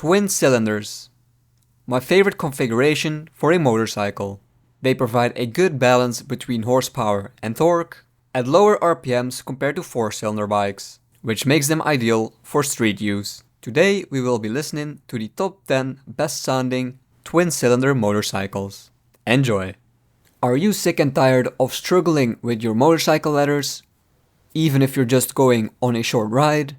Twin cylinders. My favorite configuration for a motorcycle. They provide a good balance between horsepower and torque at lower RPMs compared to 4-cylinder bikes, which makes them ideal for street use. Today we will be listening to the top 10 best sounding twin cylinder motorcycles. Enjoy! Are you sick and tired of struggling with your motorcycle leathers, even if you're just going on a short ride?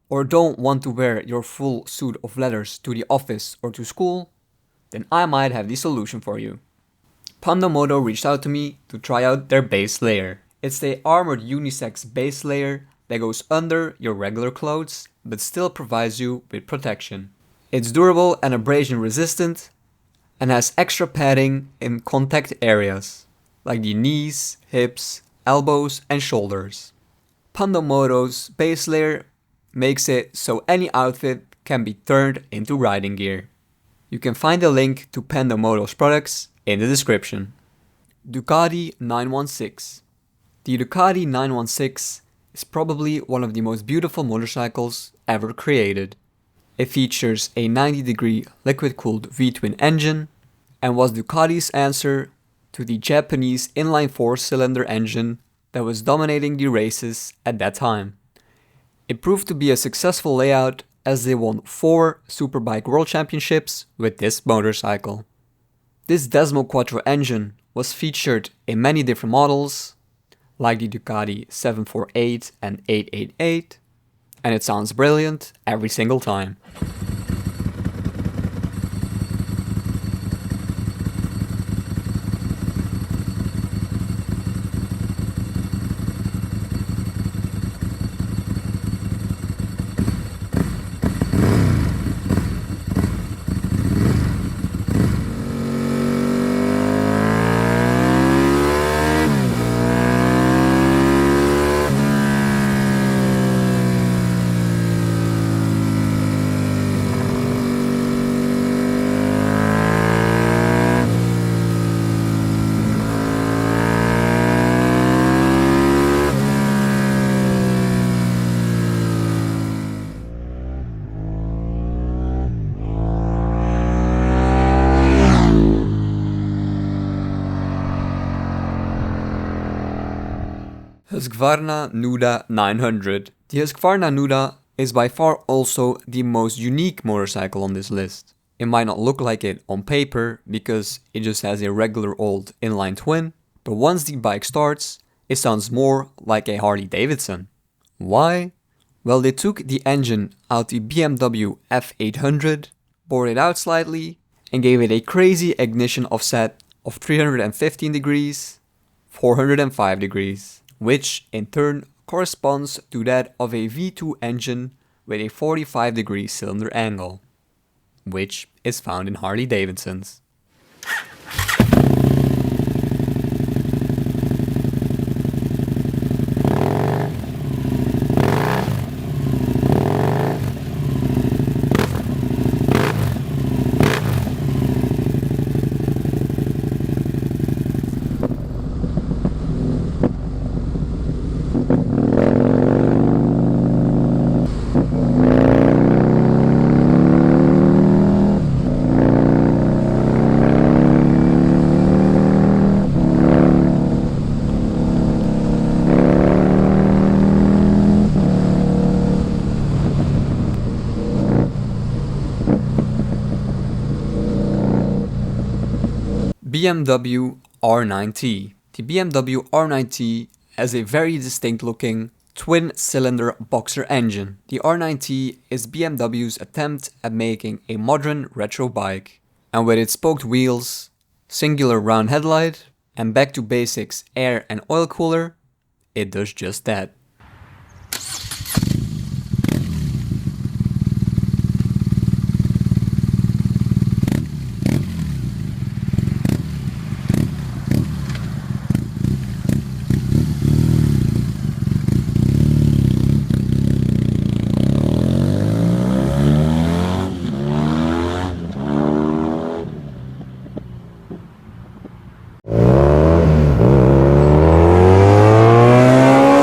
Or don't want to wear your full suit of leathers to the office or to school? Then I might have the solution for you. Moto reached out to me to try out their base layer. It's the armored unisex base layer that goes under your regular clothes but still provides you with protection. It's durable and abrasion resistant and has extra padding in contact areas like the knees, hips, elbows and shoulders. Moto's base layer makes it so any outfit can be turned into riding gear. You can find a link to Moto's products in the description. Ducati 916. The Ducati 916 is probably one of the most beautiful motorcycles ever created. It features a 90-degree liquid-cooled V-twin engine and was Ducati's answer to the Japanese inline 4-cylinder engine that was dominating the races at that time. It proved to be a successful layout as they won 4 Superbike World Championships with this motorcycle. This Desmo Quattro engine was featured in many different models, like the Ducati 748 and 888, and it sounds brilliant every single time. Husqvarna Nuda 900. The Husqvarna Nuda is by far also the most unique motorcycle on this list. It might not look like it on paper because it just has a regular old inline twin, but once the bike starts, it sounds more like a Harley Davidson. Why? Well, they took the engine out the BMW F800, bored it out slightly, and gave it a crazy ignition offset of 315 degrees, 405 degrees. Which in turn corresponds to that of a V2 engine with a 45-degree cylinder angle, which is found in Harley Davidsons. BMW R Nine T. The BMW R Nine T has a very distinct looking twin-cylinder boxer engine. The R Nine T is BMW's attempt at making a modern retro bike, and with its spoked wheels, singular round headlight, and back to basics air and oil cooler, it does just that.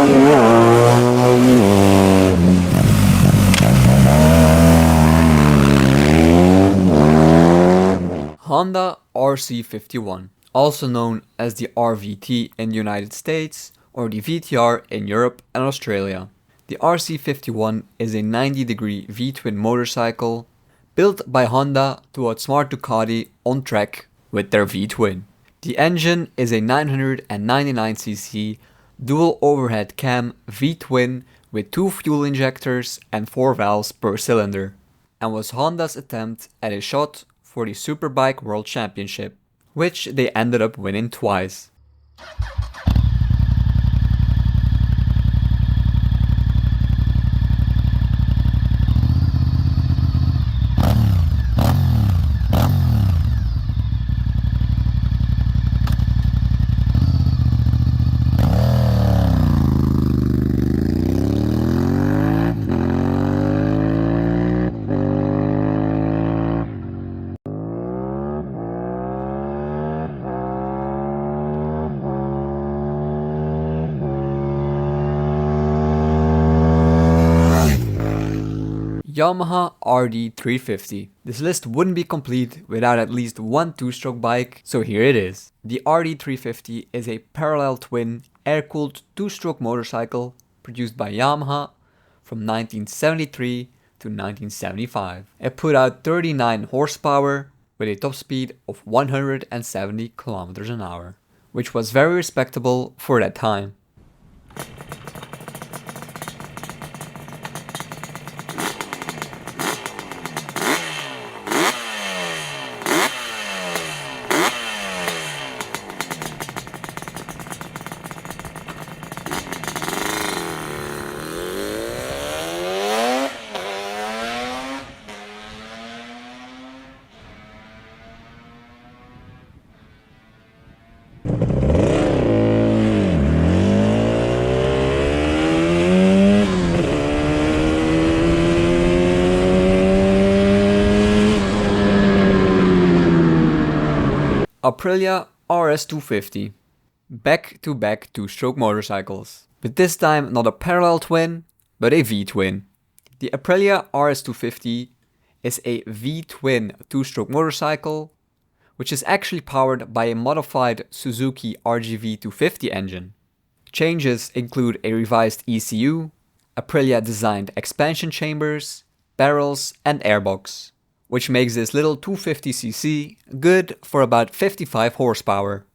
Yeah. Honda RC51, also known as the RVT in the United States or the VTR in Europe and Australia. The RC51 is a 90-degree V-twin motorcycle built by Honda to outsmart Ducati on track with their V-twin. The engine is a 999cc dual overhead cam V-twin with 2 fuel injectors and 4 valves per cylinder, and was Honda's attempt at a shot for the Superbike World Championship, which they ended up winning twice. Yamaha RD350. This list wouldn't be complete without at least one two-stroke bike, so here it is. The RD350 is a parallel twin air-cooled two-stroke motorcycle produced by Yamaha from 1973 to 1975. It put out 39 horsepower with a top speed of 170 km an hour, which was very respectable for that time. Aprilia RS250. Back-to-back two-stroke motorcycles. But this time not a parallel twin, but a V-twin. The Aprilia RS250 is a V-twin two-stroke motorcycle, which is actually powered by a modified Suzuki RGV250 engine. Changes include a revised ECU, Aprilia-designed expansion chambers, barrels, and airbox, which makes this little 250cc good for about 55 horsepower.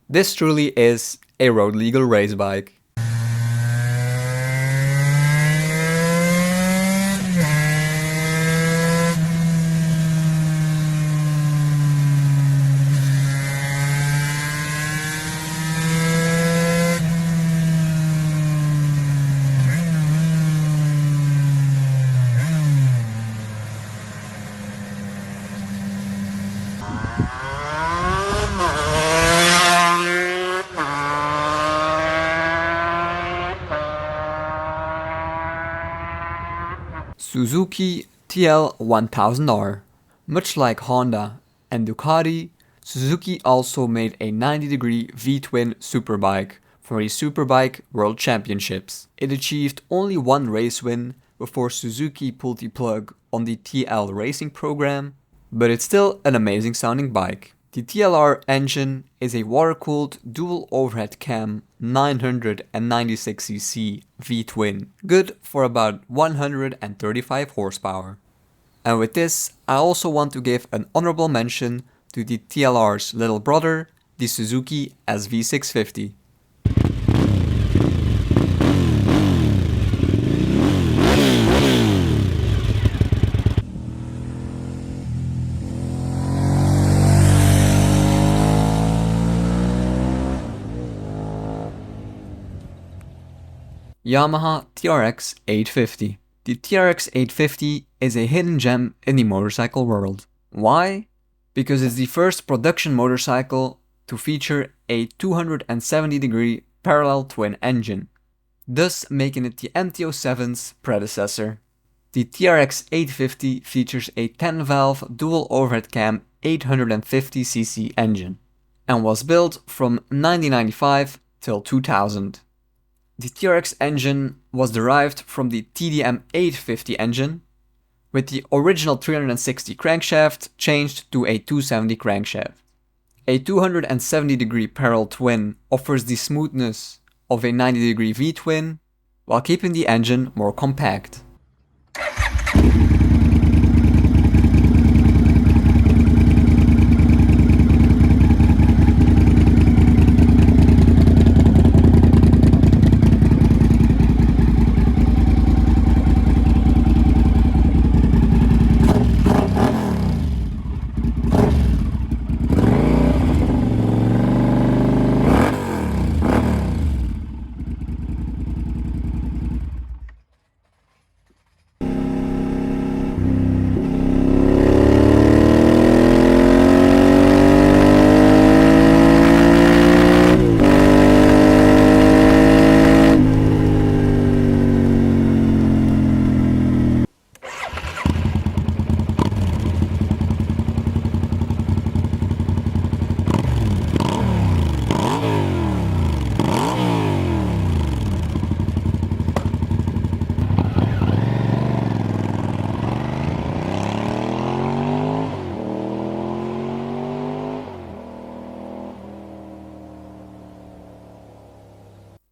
This truly is a road legal race bike. Suzuki TL1000R. Much like Honda and Ducati, Suzuki also made a 90-degree V-twin superbike for a Superbike World Championships. It achieved only one race win before Suzuki pulled the plug on the TL racing program, but it's still an amazing sounding bike. The TLR engine is a water-cooled dual overhead cam 996cc V-twin, good for about 135 horsepower. And with this, I also want to give an honorable mention to the TLR's little brother, the Suzuki SV650. Yamaha TRX850. The TRX850 is a hidden gem in the motorcycle world. Why? Because it's the first production motorcycle to feature a 270-degree parallel twin engine, thus making it the MT-07's predecessor. The TRX850 features a 10-valve dual overhead cam 850cc engine and was built from 1995 till 2000. The TRX engine was derived from the TDM 850 engine, with the original 360 crankshaft changed to a 270 crankshaft. A 270-degree parallel twin offers the smoothness of a 90-degree V-twin while keeping the engine more compact.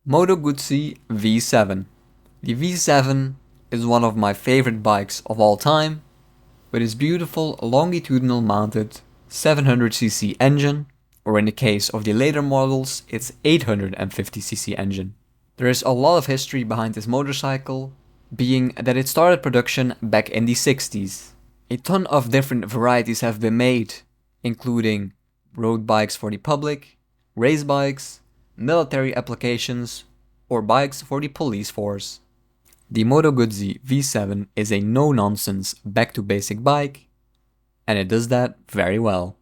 Moto Guzzi V7. The V7 is one of my favorite bikes of all time, with its beautiful longitudinal mounted 700cc engine, or in the case of the later models, its 850cc engine. There is a lot of history behind this motorcycle, being that it started production back in the 60s. A ton of different varieties have been made, including road bikes for the public, race bikes, military applications, or bikes for the police force. The Moto Guzzi V7 is a no-nonsense back-to-basic bike, and it does that very well.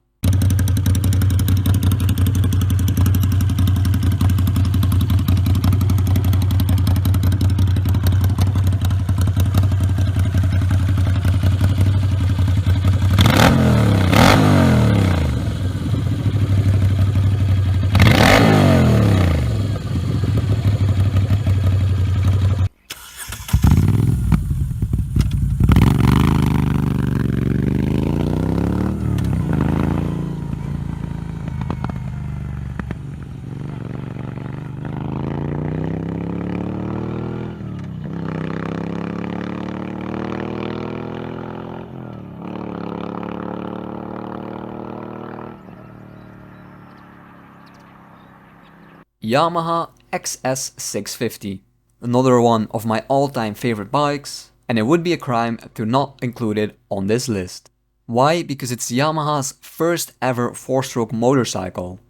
Yamaha XS650, another one of my all-time favorite bikes, and it would be a crime to not include it on this list. Why? Because it's Yamaha's first ever 4-stroke motorcycle,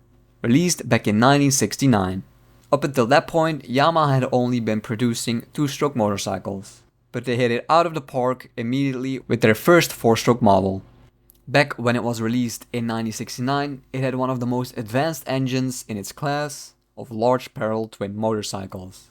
released back in 1969. Up until that point, Yamaha had only been producing 2-stroke motorcycles, but they hit it out of the park immediately with their first 4-stroke model. Back when it was released in 1969, it had one of the most advanced engines in its class of large parallel twin motorcycles.